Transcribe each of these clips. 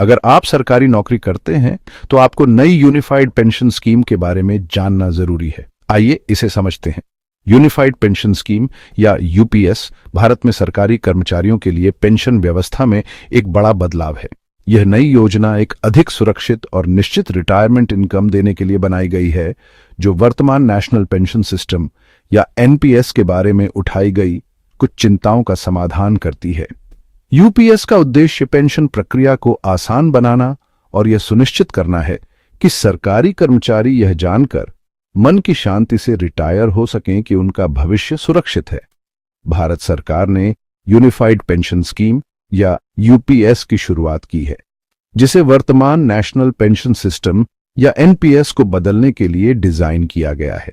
अगर आप सरकारी नौकरी करते हैं तो आपको नई यूनिफाइड पेंशन स्कीम के बारे में जानना जरूरी है। आइए इसे समझते हैं। यूनिफाइड पेंशन स्कीम या यूपीएस भारत में सरकारी कर्मचारियों के लिए पेंशन व्यवस्था में एक बड़ा बदलाव है। यह नई योजना एक अधिक सुरक्षित और निश्चित रिटायरमेंट इनकम देने के लिए बनाई गई है, जो वर्तमान नेशनल पेंशन सिस्टम या एनपीएस के बारे में उठाई गई कुछ चिंताओं का समाधान करती है। यूपीएस का उद्देश्य पेंशन प्रक्रिया को आसान बनाना और यह सुनिश्चित करना है कि सरकारी कर्मचारी यह जानकर मन की शांति से रिटायर हो सकें कि उनका भविष्य सुरक्षित है। भारत सरकार ने यूनिफाइड पेंशन स्कीम या यूपीएस की शुरुआत की है, जिसे वर्तमान नेशनल पेंशन सिस्टम या एनपीएस को बदलने के लिए डिजाइन किया गया है।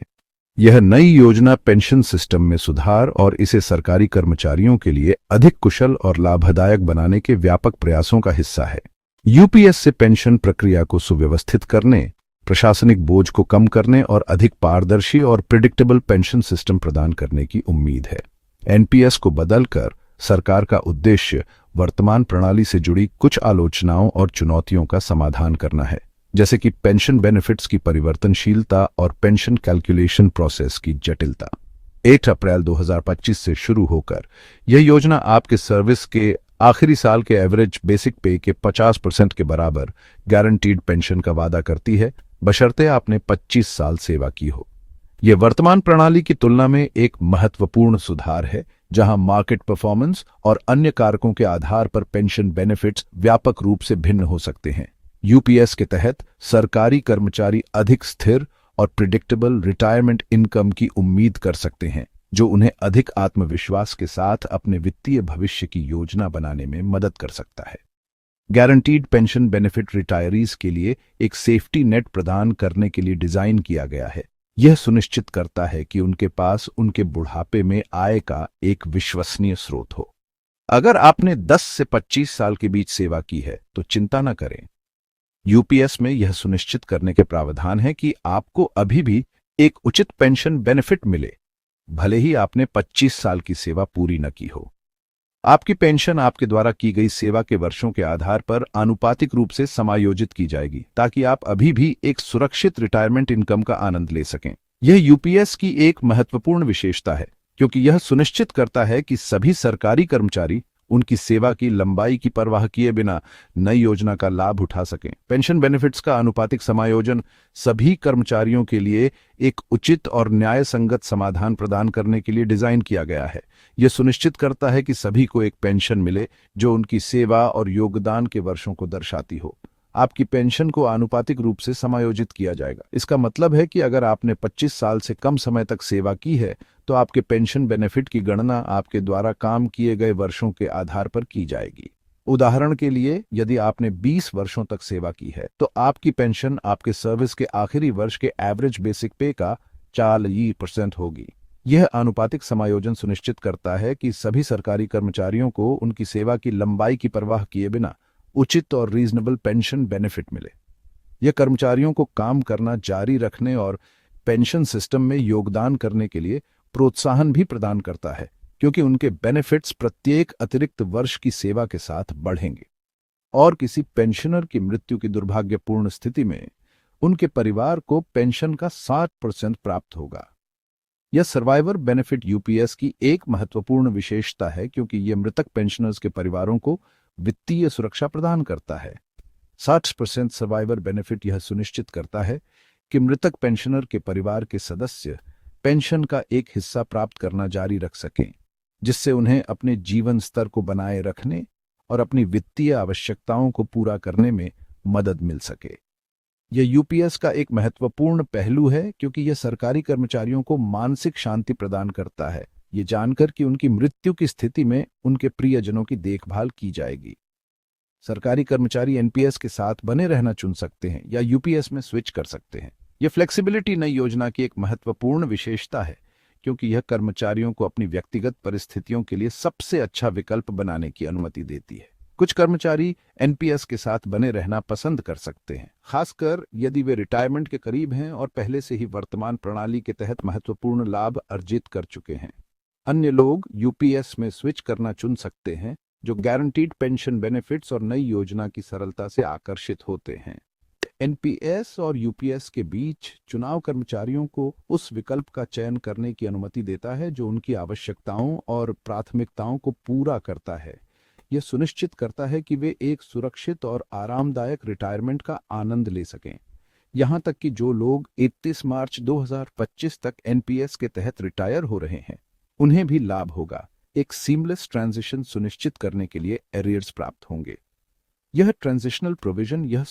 यह नई योजना पेंशन सिस्टम में सुधार और इसे सरकारी कर्मचारियों के लिए अधिक कुशल और लाभदायक बनाने के व्यापक प्रयासों का हिस्सा है। यूपीएस से पेंशन प्रक्रिया को सुव्यवस्थित करने, प्रशासनिक बोझ को कम करने और अधिक पारदर्शी और प्रिडिक्टेबल पेंशन सिस्टम प्रदान करने की उम्मीद है। एनपीएस को बदलकर सरकार का उद्देश्य वर्तमान प्रणाली से जुड़ी कुछ आलोचनाओं और चुनौतियों का समाधान करना है, जैसे कि पेंशन बेनिफिट्स की परिवर्तनशीलता और पेंशन कैलकुलेशन प्रोसेस की जटिलता। 8 अप्रैल 2025 से शुरू होकर यह योजना आपके सर्विस के आखिरी साल के एवरेज बेसिक पे के 50% के बराबर गारंटीड पेंशन का वादा करती है, बशर्ते आपने 25 साल सेवा की हो। यह वर्तमान प्रणाली की तुलना में एक महत्वपूर्ण सुधार है, जहां मार्केट परफॉर्मेंस और अन्य कारकों के आधार पर पेंशन बेनिफिट्स व्यापक रूप से भिन्न हो सकते हैं। यूपीएस के तहत सरकारी कर्मचारी अधिक स्थिर और प्रिडिक्टेबल रिटायरमेंट इनकम की उम्मीद कर सकते हैं, जो उन्हें अधिक आत्मविश्वास के साथ अपने वित्तीय भविष्य की योजना बनाने में मदद कर सकता है। गारंटीड पेंशन बेनिफिट रिटायरीज के लिए एक सेफ्टी नेट प्रदान करने के लिए डिजाइन किया गया है। यह सुनिश्चित करता है कि उनके पास उनके बुढ़ापे में आय का एक विश्वसनीय स्रोत हो। अगर आपने 10 से 25 साल के बीच सेवा की है तो चिंता न करें। यूपीएस में यह सुनिश्चित करने के प्रावधान है कि आपको अभी भी एक उचित पेंशन बेनिफिट मिले, भले ही आपने 25 साल की सेवा पूरी न की हो। आपकी पेंशन आपके द्वारा की गई सेवा के वर्षों के आधार पर आनुपातिक रूप से समायोजित की जाएगी, ताकि आप अभी भी एक सुरक्षित रिटायरमेंट इनकम का आनंद ले सकें। यह यूपीएस की एक महत्वपूर्ण विशेषता है, क्योंकि यह सुनिश्चित करता है कि सभी सरकारी कर्मचारी उनकी सेवा की लंबाई की परवाह किए बिना नई योजना का लाभ उठा सकें। पेंशन बेनिफिट्स का आनुपातिक समायोजन सभी कर्मचारियों के लिए एक उचित और न्याय संगत समाधान प्रदान करने के लिए डिजाइन किया गया है। यह सुनिश्चित करता है कि सभी को एक पेंशन मिले जो उनकी सेवा और योगदान के वर्षों को दर्शाती हो। आपकी पेंशन को आनुपातिक रूप से समायोजित किया जाएगा। इसका मतलब है कि अगर आपने 25 साल से कम समय तक सेवा की है, तो आपके पेंशन बेनिफिट की गणना आपके द्वारा काम किए गए वर्षों के आधार पर की जाएगी। उदाहरण के लिए, यदि आपने 20 वर्षों तक सेवा की है, तो आपकी पेंशन आपके सर्विस के आखिरी वर्ष के एवरेज बेसिक पे का 40% होगी। यह आनुपातिक समायोजन सुनिश्चित करता है कि सभी सरकारी कर्मचारियों को उनकी सेवा की लंबाई की परवाह किए बिना उचित और रीजनेबल पेंशन बेनिफिट मिले। यह कर्मचारियों को काम करना जारी रखने और पेंशन सिस्टम में योगदान करने के लिए प्रोत्साहन भी प्रदान करता है, क्योंकि उनके बेनिफिट्स प्रत्येक अतिरिक्त वर्ष की सेवा के साथ बढ़ेंगे। और किसी पेंशनर की मृत्यु की दुर्भाग्यपूर्ण स्थिति में उनके परिवार को पेंशन का 60% प्राप्त होगा। यह सर्वाइवर बेनिफिट यूपीएस की एक महत्वपूर्ण विशेषता है, क्योंकि यह मृतक पेंशनर्स के परिवारों को वित्तीय सुरक्षा प्रदान करता है। 60% सर्वाइवर बेनिफिट यह सुनिश्चित करता है कि मृतक पेंशनर के परिवार के सदस्य पेंशन का एक हिस्सा प्राप्त करना जारी रख सकें, जिससे उन्हें अपने जीवन स्तर को बनाए रखने और अपनी वित्तीय आवश्यकताओं को पूरा करने में मदद मिल सके। यह यूपीएस का एक महत्वपूर्ण पहलू है, क्योंकि यह सरकारी कर्मचारियों को मानसिक शांति प्रदान करता है, ये जानकर कि उनकी मृत्यु की स्थिति में उनके प्रियजनों की देखभाल की जाएगी। सरकारी कर्मचारी एनपीएस के साथ बने रहना चुन सकते हैं या यूपीएस में स्विच कर सकते हैं। यह फ्लेक्सिबिलिटी नई योजना की एक महत्वपूर्ण विशेषता है, क्योंकि यह कर्मचारियों को अपनी व्यक्तिगत परिस्थितियों के लिए सबसे अच्छा विकल्प बनाने की अनुमति देती है। कुछ कर्मचारी एनपीएस के साथ बने रहना पसंद कर सकते हैं, खासकर यदि वे रिटायरमेंट के करीब हैं और पहले से ही वर्तमान प्रणाली के तहत महत्वपूर्ण लाभ अर्जित कर चुके हैं। अन्य लोग यूपीएस में स्विच करना चुन सकते हैं जो गारंटीड पेंशन बेनिफिट्स और नई योजना की सरलता से आकर्षित होते हैं। एनपीएस और यूपीएस के बीच चुनाव कर्मचारियों को उस विकल्प का चयन करने की अनुमति देता है जो उनकी आवश्यकताओं और प्राथमिकताओं को पूरा करता है। यह सुनिश्चित करता है कि वे एक सुरक्षित और आरामदायक रिटायरमेंट का आनंद ले सकें। यहां तक कि जो लोग 31 मार्च 2025 तक एनपीएस के तहत रिटायर हो रहे हैं, उन्हें भी लाभ होगा। एक सीमलेस ट्रांजिशन सुनिश्चित करने के लिए एरियर्स प्राप्त होंगे। यह ट्रांजिशनल प्रोविजन यह